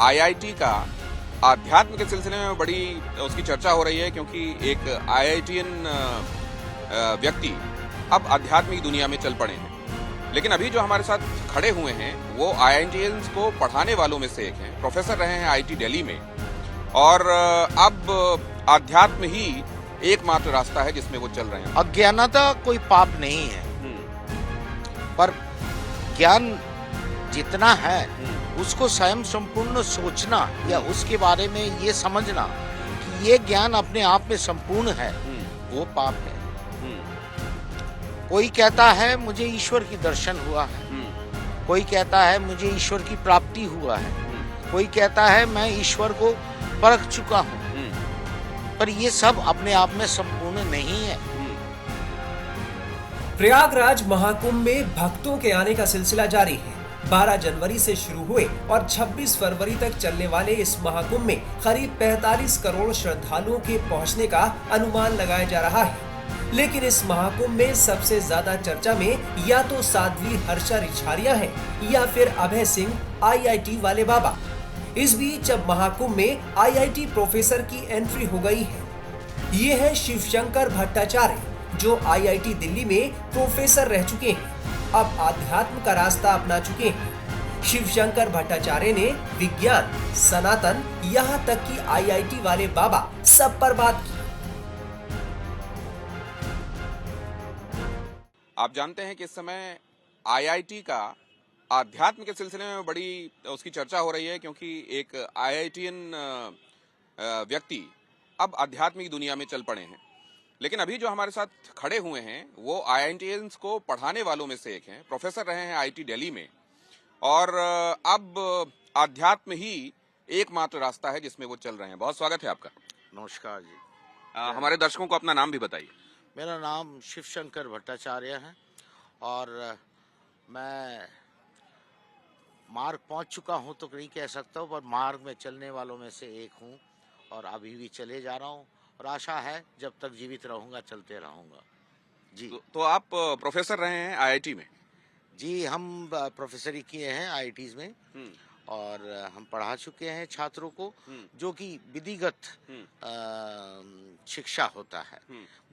IIT का आध्यात्म के सिलसिले में बड़ी उसकी चर्चा हो रही है, क्योंकि एक आईआईटीएन व्यक्ति अब आध्यात्मिक दुनिया में चल पड़े हैं। लेकिन अभी जो हमारे साथ खड़े हुए हैं वो आईआईटीएन्स को पढ़ाने वालों में से एक हैं, प्रोफेसर रहे हैं आईआईटी दिल्ली में, और अब आध्यात्म ही एकमात्र रास्ता है जिसमें वो चल रहे हैं। अज्ञानता कोई पाप नहीं है, पर ज्ञान जितना है उसको स्वयं संपूर्ण सोचना या उसके बारे में ये समझना कि ये ज्ञान अपने आप में संपूर्ण है, वो पाप है। कोई कहता है मुझे ईश्वर की दर्शन हुआ है, कोई कहता है मुझे ईश्वर की प्राप्ति हुआ है, कोई कहता है मैं ईश्वर को परख चुका हूँ, पर ये सब अपने आप में संपूर्ण नहीं है। प्रयागराज महाकुंभ में भक्तों के आने का सिलसिला जारी है। 12 जनवरी से शुरू हुए और 26 फरवरी तक चलने वाले इस महाकुंभ में करीब 45 करोड़ श्रद्धालुओं के पहुंचने का अनुमान लगाया जा रहा है। लेकिन इस महाकुंभ में सबसे ज्यादा चर्चा में या तो साध्वी हर्षा रिछारिया हैं या फिर अभय सिंह आईआईटी वाले बाबा। इस बीच जब महाकुंभ में आईआईटी प्रोफेसर की एंट्री हो गई है। ये है शिवशंकर भट्टाचार्य, जो आईआईटी दिल्ली में प्रोफेसर रह चुके हैं, अब आध्यात्म का रास्ता अपना चुके हैं। शिवशंकर भट्टाचार्य ने विज्ञान, सनातन, यहाँ तक कि आईआईटी वाले बाबा सब पर बात की। आप जानते हैं कि इस समय आईआईटी का आध्यात्म के सिलसिले में बड़ी उसकी चर्चा हो रही है, क्योंकि एक आईआईटीएन व्यक्ति अब आध्यात्मिक दुनिया में चल पड़े हैं। लेकिन अभी जो हमारे साथ खड़े हुए हैं वो आईआईटीएन्स को पढ़ाने वालों में से एक हैं, प्रोफेसर रहे हैं आईआईटी दिल्ली में, और अब आध्यात्म ही एकमात्र रास्ता है जिसमें वो चल रहे हैं। बहुत स्वागत है आपका। नमस्कार जी। हमारे दर्शकों को अपना नाम भी बताइए। मेरा नाम शिवशंकर भट्टाचार्य है और मैं मार्ग पहुंच चुका हूं तो नहीं कह सकता हूं, पर मार्ग में चलने वालों में से एक हूं और अभी भी चले जा रहा हूं, और आशा है जब तक जीवित रहूंगा चलते रहूंगा जी। तो आप प्रोफेसर रहे हैं आईआईटी में? जी, हम प्रोफेसरी किए हैं आईआईटीज में और हम पढ़ा चुके हैं छात्रों को, जो कि विधिगत शिक्षा होता है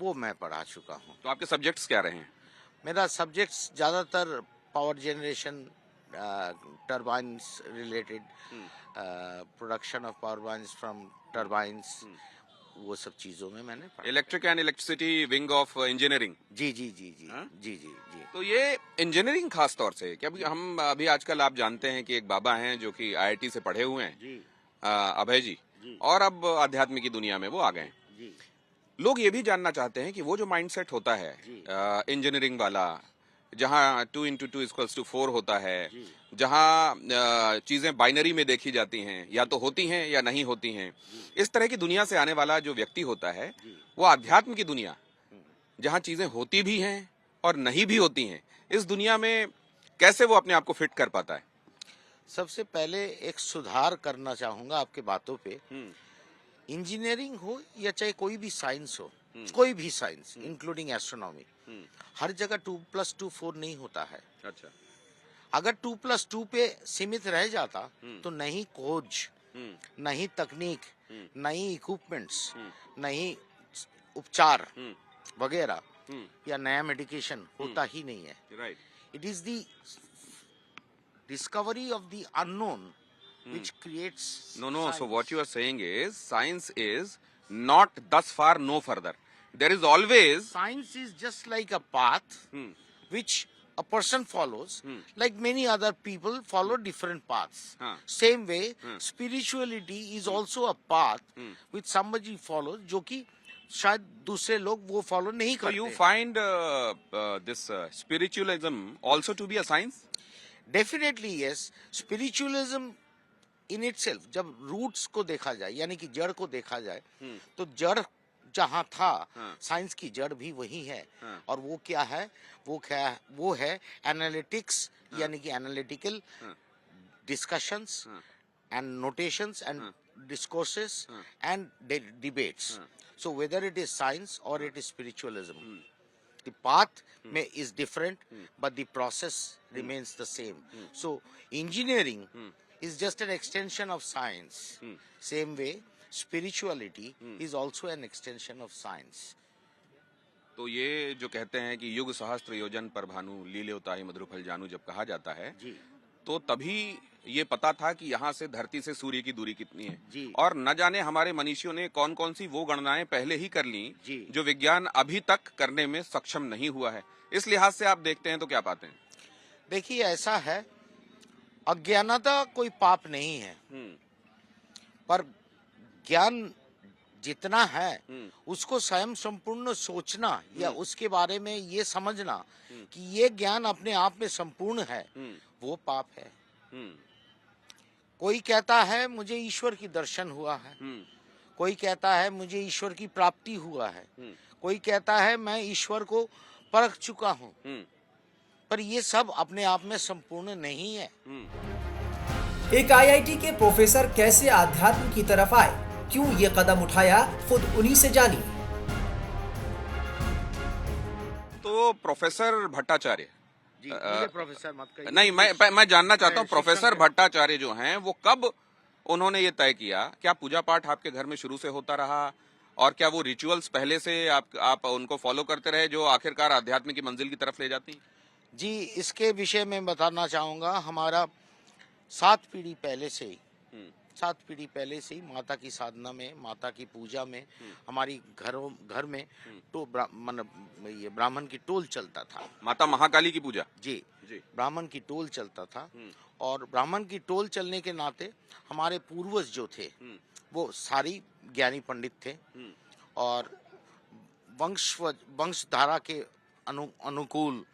वो मैं पढ़ा चुका हूँ। तो आपके सब्जेक्ट्स क्या रहे हैं? मेरा सब्जेक्ट्स ज़्यादातर power generation, turbines related, production of power बाइन्स फ्रॉम टर्बाइन्स, वो सब चीजों में मैंने पढ़ा। Electric and electricity wing of engineering. जी जी जी जी जी जी जी। तो ये इंजीनियरिंग खास तौर से क्या हम अभी आजकल आप जानते हैं कि एक बाबा हैं जो कि आईआईटी से पढ़े हुए हैं जी, अभय जी, और अब आध्यात्म की दुनिया में वो आ गए हैं। लोग ये भी जानना चाहते हैं कि वो जो माइंडसेट होता है इंजीनियरिंग वाला, जहाँ 2 × 2 = 4 होता है, जहाँ चीजें बाइनरी में देखी जाती हैं, या तो होती हैं या नहीं होती हैं, इस तरह की दुनिया से आने वाला जो व्यक्ति होता है वो आध्यात्म की दुनिया, जहाँ चीजें होती भी हैं और नहीं भी होती हैं, इस दुनिया में कैसे वो अपने आप को फिट कर पाता है? सबसे पहले एक सुधार करना चाहूंगा आपके बातों पे। इंजीनियरिंग हो या चाहे कोई भी साइंस हो, कोई भी साइंस इंक्लूडिंग एस्ट्रोनॉमी, हर जगह 2+2 4 नहीं होता है। अच्छा, अगर 2+2 पे सीमित रह जाता तो नहीं खोज, नहीं तकनीक, नहीं इक्विपमेंट्स, नहीं उपचार वगैरह या नया मेडिकेशन होता ही नहीं है। Right, it is the discovery of the unknown which creates no science. So what you are saying is science is not thus far, no further. There is always science is just like a path which a person follows, like many other people follow different paths. Same way spirituality is also a path which somebody follows, जो कि शायद दूसरे लोग वो follow नहीं करते। So you find this spiritualism also to be a science? Definitely yes. Spiritualism in itself, जब roots को देखा जाए यानी कि जड़ को देखा जाए, तो जड़ जहाँ था साइंस की जड़ भी वही है। और वो क्या है? वो है एनालिटिक्स, यानी कि analytical discussions and notations and discourses and debates. So whether it is science और it is spiritualism, the path is different but the process remains the same. So engineering is just an extension of science. Same way, spirituality is also an extension of science. तो ये जो कहते हैं कि युग सहस्त्र योजन पर भानु लीले उताहि मधुर फल जानू जब कहा जाता है जी तो तभी ये पता था कि यहाँ से धरती से सूर्य की दूरी कितनी है जी। और न जाने हमारे मनीषियों ने कौन कौन सी वो गणनाएं पहले ही कर ली जी। जो विज्ञान अभी तक करने में सक्षम नहीं हुआ है। इस लिहाज से आप देखते हैं तो क्या पाते हैं? देखिए, ऐसा है, अज्ञानता कोई पाप नहीं है, पर ज्ञान जितना है उसको स्वयं संपूर्ण सोचना या उसके बारे में ये समझना कि ये ज्ञान अपने आप में संपूर्ण है, वो पाप है। कोई कहता है मुझे ईश्वर की दर्शन हुआ है, कोई कहता है मुझे ईश्वर की प्राप्ति हुआ है, कोई कहता है मैं ईश्वर को परख चुका हूँ, पर ये सब अपने आप में संपूर्ण नहीं है। एक आईआईटी के प्रोफेसर कैसे आध्यात्म की तरफ आए, क्यों ये कदम उठाया, खुद उन्हीं से जानिए। तो प्रोफेसर भट्टाचार्य जी, मुझे प्रोफेसर मत कहिए। नहीं, मैं जानना चाहता हूँ प्रोफेसर भट्टाचार्य जो हैं वो कब उन्होंने ये तय किया? क्या पूजा पाठ आपके घर में शुरू से होता रहा और क्या वो रिचुअल्स पहले से आप उनको फॉलो करते रहे जो आखिरकार आध्यात्म की मंजिल की तरफ ले जाती? जी, इसके विषय में बताना चाहूंगा, हमारा 7 पीढ़ी पहले से ही 7 पीढ़ी पहले से ही माता की साधना में, माता की पूजा में, हमारी घर में तो ये ब्राह्मण की टोल चलता था। माता महाकाली की पूजा? जी जी, ब्राह्मण की टोल चलता था और ब्राह्मण की टोल चलने के नाते हमारे पूर्वज जो थे वो सारी ज्ञानी पंडित थे और वंशधारा के अनुकूल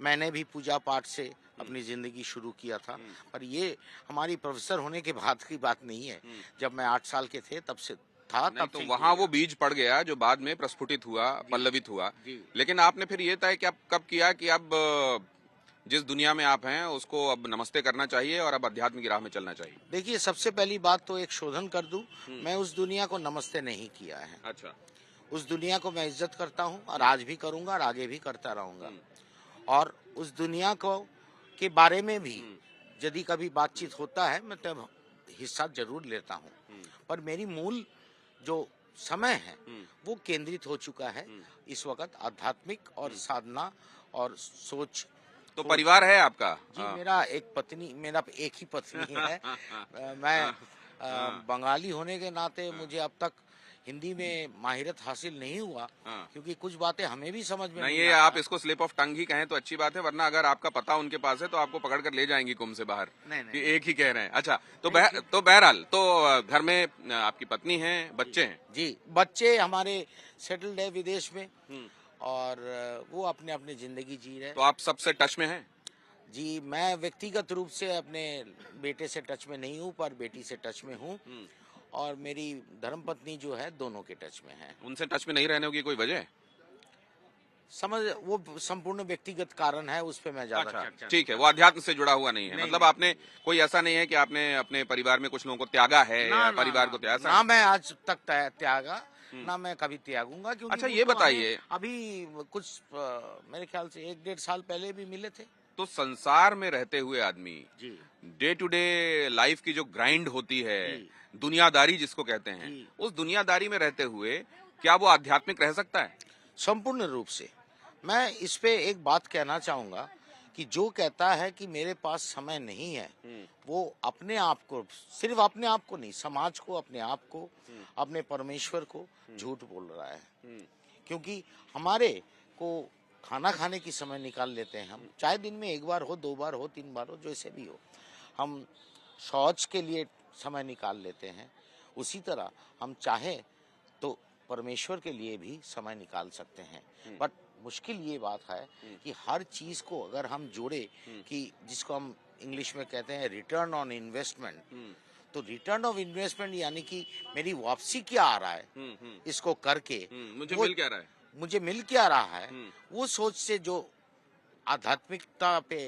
मैंने भी पूजा पाठ से अपनी जिंदगी शुरू किया था, पर ये हमारी प्रोफेसर होने के बाद की बात नहीं है। जब मैं 8 साल के थे तब से था, तब तो से वहाँ वो बीज पड़ गया जो बाद में प्रस्फुटित हुआ, पल्लवित हुआ। लेकिन आपने फिर ये तय कब किया कि अब जिस दुनिया में आप हैं उसको अब नमस्ते करना चाहिए और अब अध्यात्म की राह में चलना चाहिए? देखिए, सबसे पहली बात तो एक शोधन कर दूं, मैं उस दुनिया को नमस्ते नहीं किया है। अच्छा। उस दुनिया को मैं इज्जत करता हूं और आज भी करूंगा और आगे भी करता रहूंगा। और उस दुनिया को के बारे में भी यदि कभी बातचीत होता है मैं तब हिस्सा जरूर लेता हूं, पर मेरी मूल जो समय है वो केंद्रित हो चुका है इस वक्त आध्यात्मिक और साधना और सोच। तो परिवार है आपका? जी, मेरा एक ही पत्नी है। मैं बंगाली होने के नाते मुझे अब तक हिंदी में माहिरत हासिल नहीं हुआ, क्योंकि कुछ बातें हमें भी समझ में नहीं ये आप इसको स्लिप ऑफ टंग ही कहें तो अच्छी बात है, वरना अगर आपका पता उनके पास है तो आपको पकड़ कर ले जाएंगी कुम से बाहर। नहीं। एक ही कह रहे हैं। अच्छा, तो बहरहाल तो घर में आपकी पत्नी है, बच्चे हैं? जी, बच्चे हमारे सेटल्ड है विदेश में और वो अपने अपने जिंदगी जी रहे। तो आप सबसे टच में हैं? जी, मैं व्यक्तिगत रूप से अपने बेटे से टच में नहीं हूँ, पर बेटी से टच में हूँ और मेरी धर्मपत्नी जो है दोनों के टच में है। उनसे टच में नहीं रहने की कोई वजह? वो संपूर्ण व्यक्तिगत कारण है, उस पे मैं ज्यादा अच्छा, ठीक है, वो अध्यात्म से जुड़ा हुआ नहीं है। मतलब आपने कोई ऐसा नहीं है कि आपने अपने परिवार में कुछ लोगों को त्यागा है या परिवार को त्यागा? ना मैं आज तक त्यागा, ना मैं कभी त्यागूंगा। क्योंकि अच्छा, ये बताइए, अभी कुछ मेरे ख्याल से 1-1.5 साल पहले भी मिले थे। तो संसार में रहते हुए आदमी डे टू डे लाइफ की जो ग्राइंड होती है, दुनियादारी जिसको कहते हैं, उस दुनियादारी में रहते हुए क्या वो आध्यात्मिक रह सकता है? संपूर्ण रूप से। मैं इस पे एक बात कहना चाहूंगा कि जो कहता है कि मेरे पास समय नहीं है, वो अपने आप को, सिर्फ अपने आप को नहीं, समाज को, अपने आप को, अपने परमेश्वर को झूठ बोल रहा है। क्योंकि हमारे को खाना खाने की समय निकाल लेते हैं हम, चाहे दिन में 1 बार हो, 2 बार हो, 3 बार हो, जैसे भी हो। हम शौच के लिए समय निकाल लेते हैं, उसी तरह हम चाहे तो परमेश्वर के लिए भी समय निकाल सकते हैं। बट मुश्किल ये बात है कि हर चीज को अगर हम जोड़े कि जिसको हम इंग्लिश में कहते हैं रिटर्न ऑन इन्वेस्टमेंट, तो रिटर्न ऑफ इन्वेस्टमेंट यानी कि मेरी वापसी क्या आ रहा है इसको करके, मुझे मिल क्या रहा है, वो सोच से जो आध्यात्मिकता पे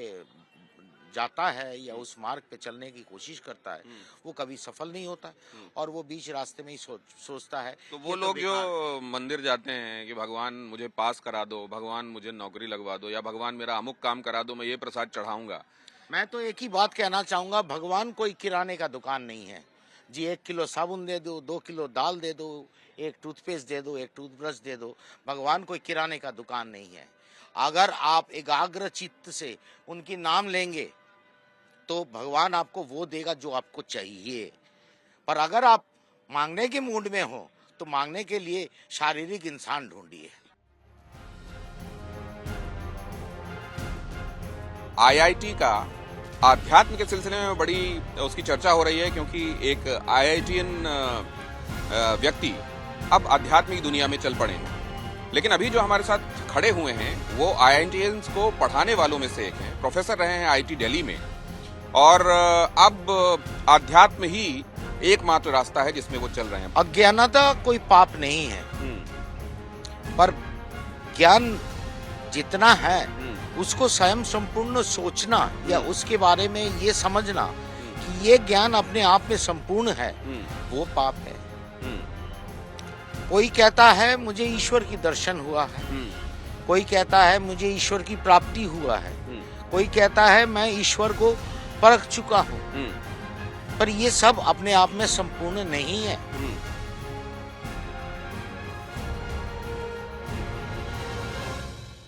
जाता है या उस मार्ग पे चलने की कोशिश करता है, वो कभी सफल नहीं होता और वो बीच रास्ते में ही सोचता है। तो वो लोग जो मंदिर जाते हैं कि भगवान मुझे पास करा दो, भगवान मुझे नौकरी लगवा दो, या भगवान मेरा अमुक काम करा दो, मैं ये प्रसाद चढ़ाऊंगा, मैं तो एक ही बात कहना चाहूंगा, भगवान कोई किराने का दुकान नहीं है जी। 1 किलो साबुन दे दो, 2 किलो दाल दे दो, 1 टूथपेस्ट दे दो, 1 टूथब्रश दे दो। भगवान कोई किराने का दुकान नहीं है। अगर आप एकाग्र चित्त से उनकी नाम लेंगे तो भगवान आपको वो देगा जो आपको चाहिए। पर अगर आप मांगने के मूड में हो तो मांगने के लिए शारीरिक इंसान ढूंढिए। आईआईटी का आध्यात्म के सिलसिले में बड़ी उसकी चर्चा हो रही है, क्योंकि एक आईआईटीएन व्यक्ति अब आध्यात्मिक दुनिया में चल पड़े हैं। लेकिन अभी जो हमारे साथ खड़े हुए हैं वो आईआईटीएन को पढ़ाने वालों में से एक हैं, प्रोफेसर रहे हैं आईआईटी दिल्ली में, और अब आध्यात्म ही एकमात्र रास्ता है जिसमें वो चल रहे हैं। अज्ञानता कोई पाप नहीं है, पर ज्ञान जितना है उसको स्वयं संपूर्ण सोचना या उसके बारे में ये समझना कि ये ज्ञान अपने आप में संपूर्ण है, वो पाप है। कोई कहता है मुझे ईश्वर की दर्शन हुआ है, कोई कहता है मुझे ईश्वर की प्राप्ति हुआ है, कोई कहता है मैं ईश्वर को परख चुका हूँ, पर ये सब अपने आप में संपूर्ण नहीं है।